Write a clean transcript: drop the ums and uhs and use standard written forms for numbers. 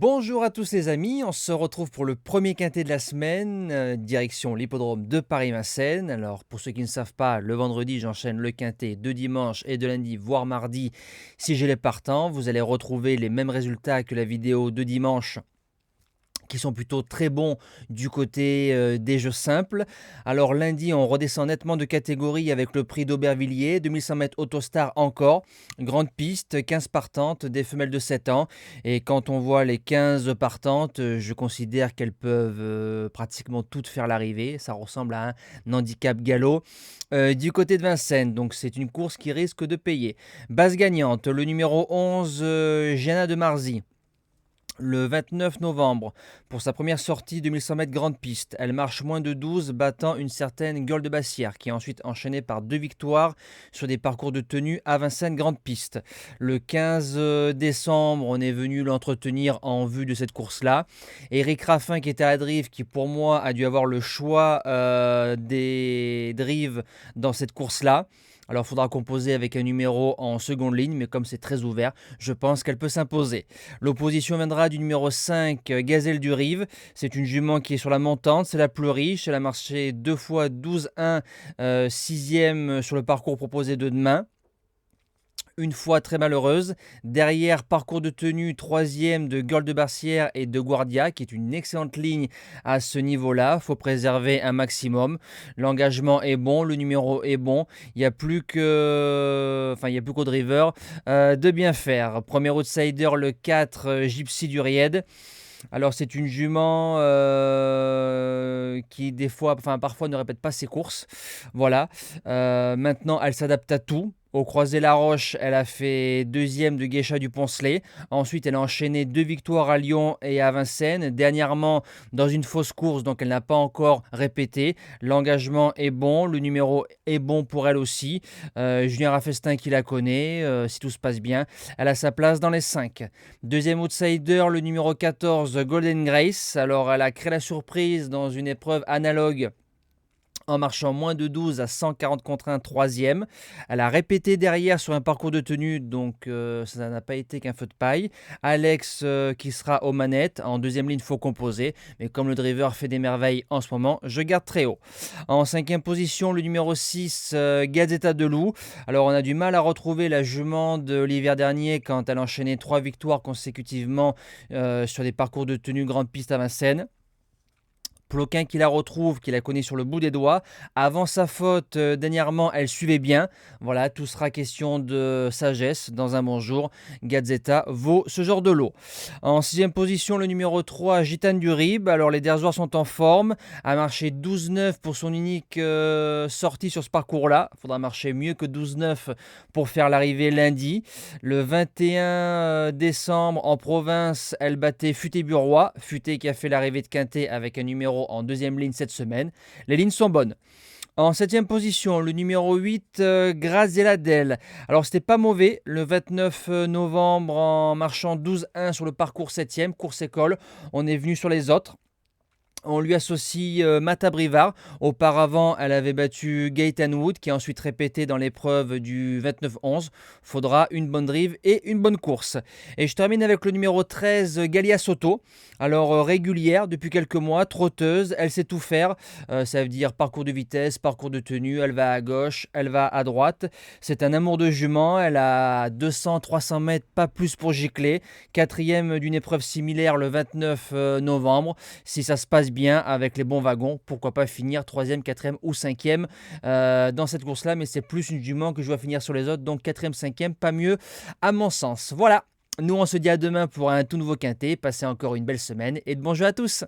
Bonjour à tous les amis, on se retrouve pour le premier quintet de la semaine, direction l'hippodrome de Paris-Vincennes. Alors pour ceux qui ne savent pas, le vendredi j'enchaîne le quintet de dimanche et de lundi voire mardi si j'ai les partants. Vous allez retrouver les mêmes résultats que la vidéo de dimanche, qui sont plutôt très bons du côté des jeux simples. Alors lundi, on redescend nettement de catégorie avec le prix d'Aubervilliers, 2100 mètres Autostar encore, grande piste, 15 partantes, des femelles de 7 ans. Et quand on voit les 15 partantes, je considère qu'elles peuvent pratiquement toutes faire l'arrivée. Ça ressemble à un handicap galop. Du côté de Vincennes, donc c'est une course qui risque de payer. Base gagnante, le numéro 11, Gianna de Marzy. Le 29 novembre, pour sa première sortie 2100 mètres grande piste, elle marche moins de 12, battant une certaine Gueule de Bassière, qui est ensuite enchaînée par 2 victoires sur des parcours de tenue à Vincennes grande piste. Le 15 décembre, on est venu l'entretenir en vue de cette course-là. Eric Raffin, qui était à Drive, qui pour moi a dû avoir le choix des drives dans cette course-là. Alors, il faudra composer avec un numéro en seconde ligne, mais comme c'est très ouvert, je pense qu'elle peut s'imposer. L'opposition viendra du numéro 5, Gazelle du Rive. C'est une jument qui est sur la montante, c'est la plus riche. Elle a marché 2 fois 12-1, 6e sur le parcours proposé de demain. Une fois très malheureuse. Derrière, parcours de tenue, 3e de Gueule de Bassière et de Guardia, qui est une excellente ligne à ce niveau-là. Il faut préserver un maximum. L'engagement est bon, le numéro est bon. Il n'y a plus qu'au driver de bien faire. Premier outsider, le 4, Gypsy du Ried. Alors c'est une jument qui parfois ne répète pas ses courses. Voilà. Maintenant, elle s'adapte à tout. Au Croisé-la-Roche, elle a fait 2e de Geisha du Poncelet. Ensuite, elle a enchaîné 2 victoires à Lyon et à Vincennes. Dernièrement, dans une fausse course, donc elle n'a pas encore répété. L'engagement est bon, le numéro est bon pour elle aussi. Julien Raffestin qui la connaît, si tout se passe bien. Elle a sa place dans les 5. Deuxième outsider, le numéro 14, Golden Grace. Alors, elle a créé la surprise dans une épreuve analogue en marchant moins de 12 à 140 contre 1, 3e. Elle a répété derrière sur un parcours de tenue, donc ça n'a pas été qu'un feu de paille. Alex qui sera aux manettes. En deuxième ligne, il faut composer. Mais comme le driver fait des merveilles en ce moment, je garde très haut. En 5e position, le numéro 6, Gazzetta de Loup. Alors on a du mal à retrouver la jument de l'hiver dernier quand elle a enchaîné 3 victoires consécutivement sur des parcours de tenue grande piste à Vincennes. Ploquin qui la retrouve, qui la connaît sur le bout des doigts. Avant sa faute, dernièrement, elle suivait bien. Voilà, tout sera question de sagesse dans un bon jour. Gazzetta vaut ce genre de lot. En 6e position, le numéro 3, Gitane du Rib. Alors, les Derzoirs sont en forme. A marché 12-9 pour son unique sortie sur ce parcours-là. Il faudra marcher mieux que 12-9 pour faire l'arrivée lundi. Le 21 décembre, en province, elle battait Futé-Burois. Futé qui a fait l'arrivée de Quintet avec un numéro en deuxième ligne cette semaine. Les lignes sont bonnes. En 7e position, le numéro 8, Graziella Del. Alors, c'était pas mauvais. Le 29 novembre, en marchant 12-1 sur le parcours 7e, course école, on est venu sur les autres. On lui associe Mata Brivard. Auparavant, elle avait battu Gaëtan Wood, qui a ensuite répété dans l'épreuve du 29-11. Faudra une bonne drive et une bonne course. Et je termine avec le numéro 13, Galia Soto. Alors, régulière depuis quelques mois, trotteuse, elle sait tout faire. Ça veut dire parcours de vitesse, parcours de tenue, elle va à gauche, elle va à droite. C'est un amour de jument, elle a 200-300 mètres, pas plus pour gicler. 4e d'une épreuve similaire le 29 novembre. Si ça se passe bien avec les bons wagons, pourquoi pas finir 3e, 4e ou 5e dans cette course-là, mais c'est plus une jument que je dois finir sur les autres, donc 4e, 5e, pas mieux à mon sens. Voilà, nous on se dit à demain pour un tout nouveau quintet, passez encore une belle semaine et de bons jeux à tous.